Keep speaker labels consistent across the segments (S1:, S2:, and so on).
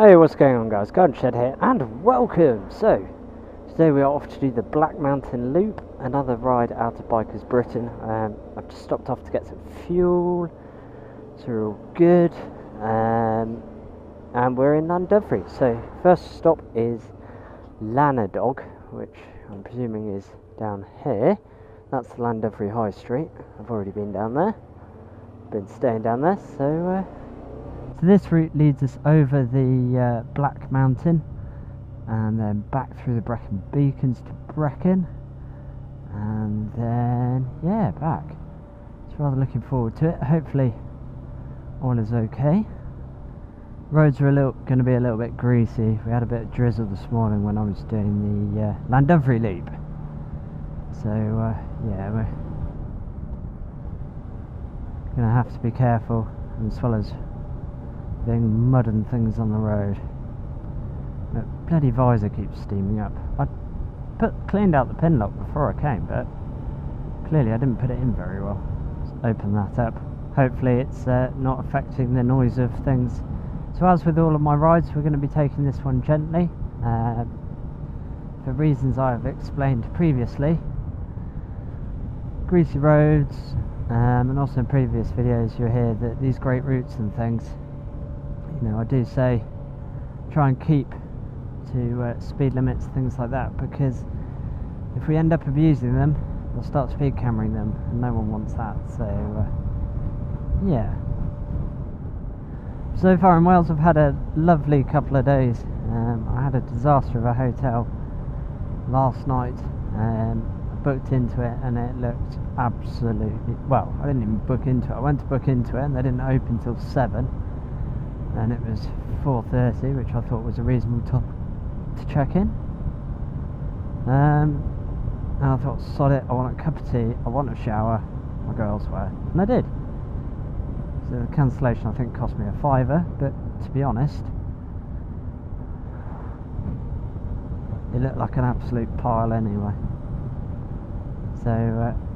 S1: Hey, what's going on, guys? Garden here, and welcome! So, today we are off to do the Black Mountain Loop, another ride out of Bikers Britain. I've just stopped off to get some fuel, so we're all good. And we're in Llandudfri. So, first stop is Llanadog, which I'm presuming is down here. That's the Llandudfri High Street. I've already been down there, been staying down there, so this route leads us over the Black Mountain and then back through the Brecon Beacons to Brecon, and then yeah, back. Just rather looking forward to it. Hopefully all is okay. Roads are going to be a little bit greasy. We had a bit of drizzle this morning when I was doing the Llandudfri Loop, so yeah, we're gonna have to be careful, as well as being mud and things on the road. But bloody visor keeps steaming up. I cleaned out the pin lock before I came, but clearly I didn't put it in very well. Let's open that up. Hopefully it's not affecting the noise of things. So as with all of my rides, we're going to be taking this one gently, for reasons I have explained previously. Greasy roads, and also in previous videos you'll hear that these great routes and things, you know, I do say try and keep to speed limits, things like that, because if we end up abusing them, we'll start speed cameraing them, and no one wants that. So yeah. So far in Wales I've had a lovely couple of days. I had a disaster of a hotel last night. I booked into it and it looked absolutely, well, I didn't even book into it. I went to book into it and they didn't open till 7. And it was 4:30, which I thought was a reasonable time to check in. And I thought, sod it, I want a cup of tea, I want a shower, I'll go elsewhere. And I did. So the cancellation I think cost me a £5, but to be honest, it looked like an absolute pile anyway. So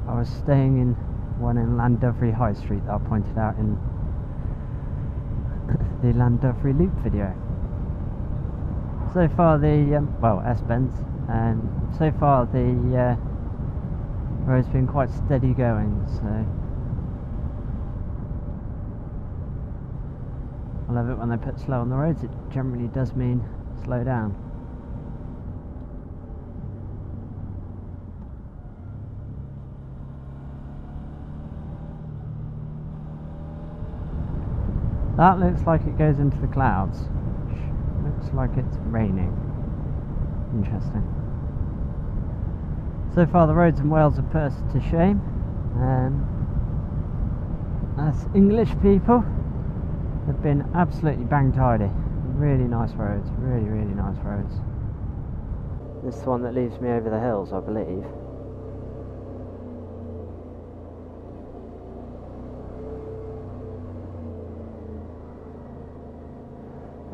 S1: I was staying in one in Llandudfri High Street that I pointed out in the Llandudfri Loop video. So far the well, S-Bends, and so far the road's been quite steady going, so I love it when they put slow on the roads. It generally does mean slow down. That looks like it goes into the clouds, which looks like it's raining. Interesting. So far the roads in Wales have put us to shame. Us English people have been absolutely bang tidy. Really nice roads, really, really nice roads. This is the one that leaves me over the hills, I believe.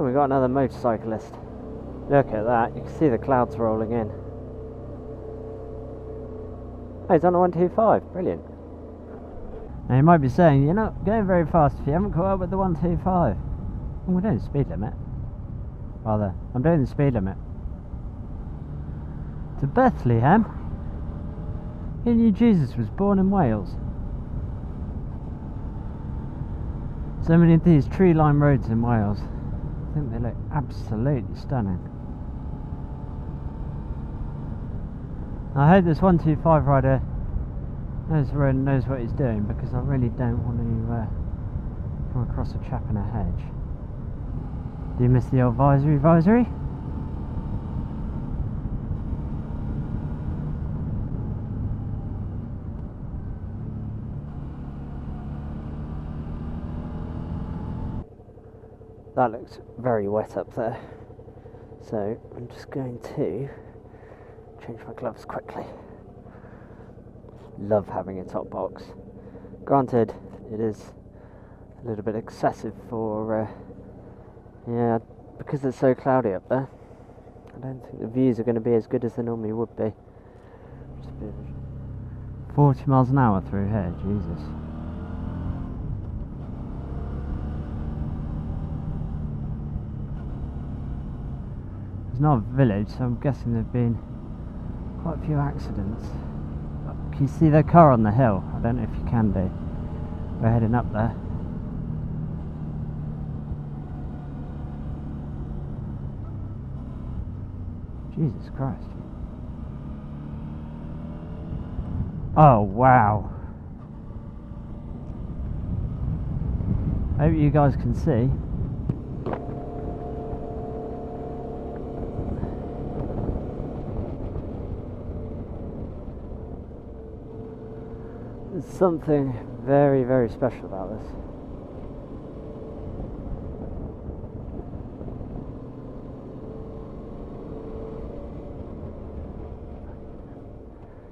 S1: Oh, we got another motorcyclist. Look at that, you can see the clouds rolling in. Oh, he's on a 125, brilliant. Now you might be saying, you're not going very fast if you haven't caught up with the 125. Well, we're doing the speed limit. Rather, I'm doing the speed limit. To Bethlehem? Who knew Jesus was born in Wales? So many of these tree-lined roads in Wales, I think they look absolutely stunning. I hope this 125 rider knows the road and knows what he's doing, because I really don't want to come across a chap in a hedge. Do you miss the old visory? That looks very wet up there, so I'm just going to change my gloves quickly. Love having a top box. Granted, it is a little bit excessive for yeah, because it's so cloudy up there. I don't think the views are going to be as good as they normally would be. Just a bit of 40 miles an hour through here, Jesus. It's not a village, so I'm guessing there've been quite a few accidents. Can you see the car on the hill? I don't know if you can do. We're heading up there. Jesus Christ. Oh wow. Hope you guys can see. There's something very, very special about this.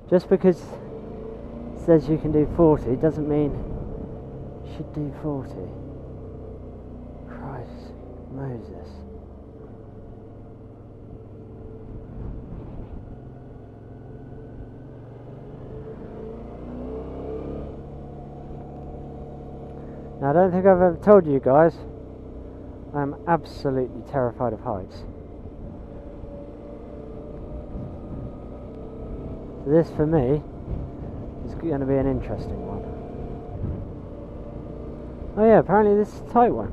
S1: Just because it says you can do 40 doesn't mean you should do 40. Christ, Moses. Now I don't think I've ever told you guys, I'm absolutely terrified of heights. So this for me is going to be an interesting one. Oh yeah, apparently this is a tight one.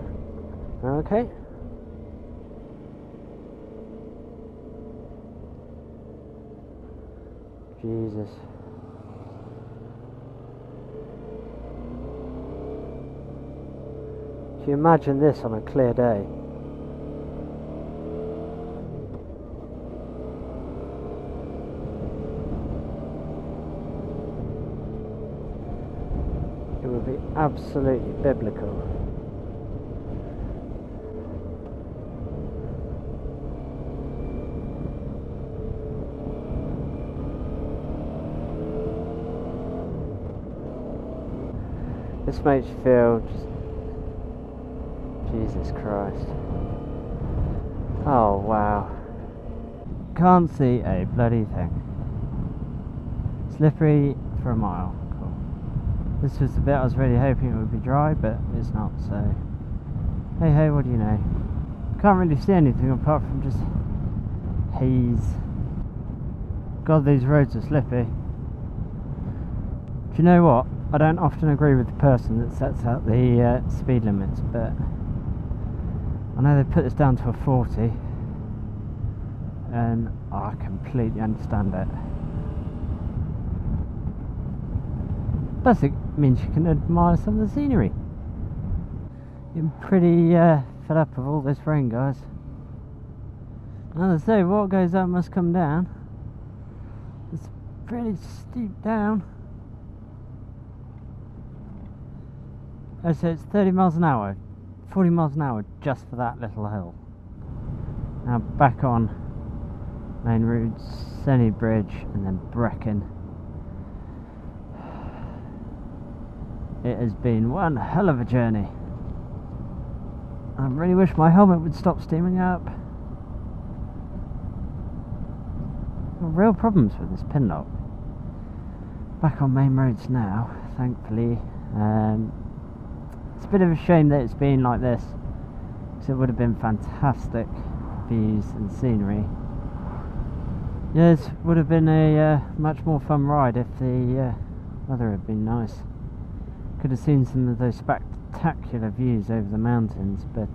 S1: Okay. Jesus. If you imagine this on a clear day. It would be absolutely biblical. This makes you feel just... Jesus Christ. Oh wow. Can't see a bloody thing. Slippery for a mile. Cool. This was the bit I was really hoping it would be dry, but it's not, so... Hey hey, what do you know? Can't really see anything apart from just haze. God, these roads are slippy. Do you know what? I don't often agree with the person that sets out the speed limits, but I know they put this down to a 40 and I completely understand it. Plus it means you can admire some of the scenery. I'm pretty fed up of all this rain, guys. As I say, what goes up must come down. It's pretty steep down. Oh, so it's 30 miles an hour, 40 miles an hour just for that little hill. Now back on main roads, Senny Bridge and then Brecon. It has been one hell of a journey. I really wish my helmet would stop steaming up. Got real problems with this pin lock. Back on main roads now, thankfully. It's a bit of a shame that it's been like this, because it would have been fantastic views and scenery. Yeah, this would have been a much more fun ride if the weather had been nice. Could have seen some of those spectacular views over the mountains, but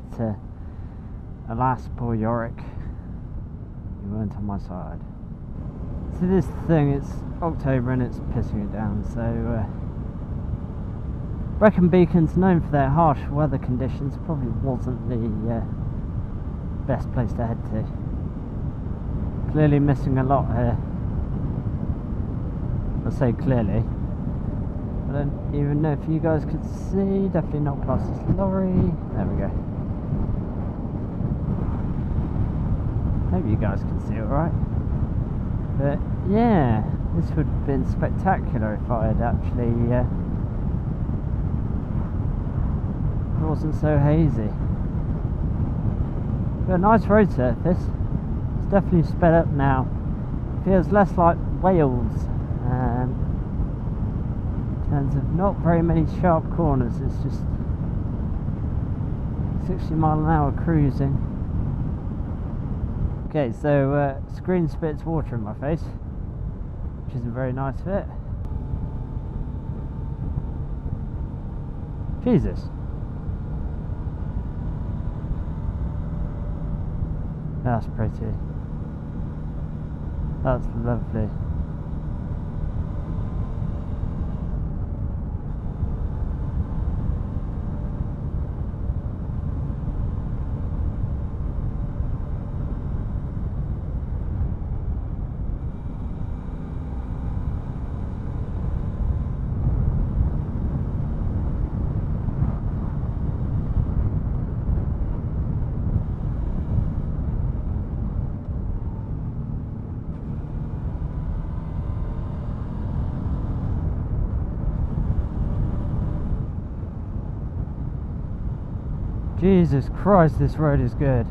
S1: alas, poor Yorick, you weren't on my side. So this thing, it's October and it's pissing it down, so Brecon Beacon's known for their harsh weather conditions, probably wasn't the best place to head to. Clearly missing a lot here. I say clearly. I don't even know if you guys could see. Definitely not past this lorry. There we go. Hope you guys can see it alright. But yeah, this would have been spectacular if I had actually it wasn't so hazy. But a nice road surface. It's definitely sped up now. Feels less like Wales in terms of not very many sharp corners. It's just 60 mile an hour cruising. Okay, so screen spits water in my face, which isn't a very nice fit. Jesus. That's pretty. That's lovely. Jesus Christ, this road is good.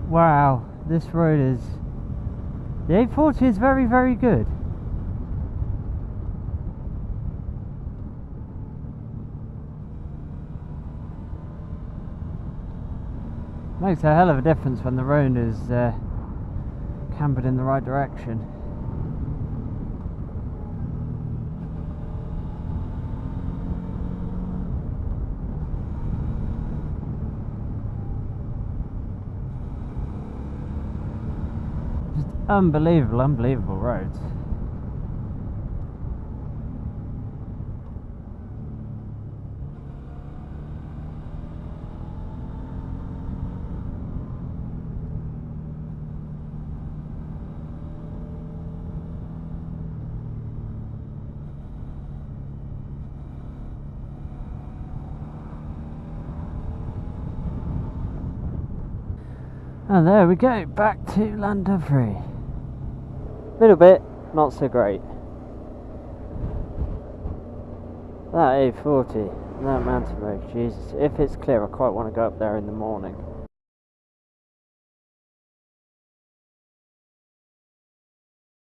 S1: Wow, this road is... The 840 is very, very good. Makes a hell of a difference when the road is cambered in the right direction. Just unbelievable roads. And there we go, back to Llandovery. Little bit, not so great. That A40, that mountain road, Jesus. If it's clear, I quite want to go up there in the morning.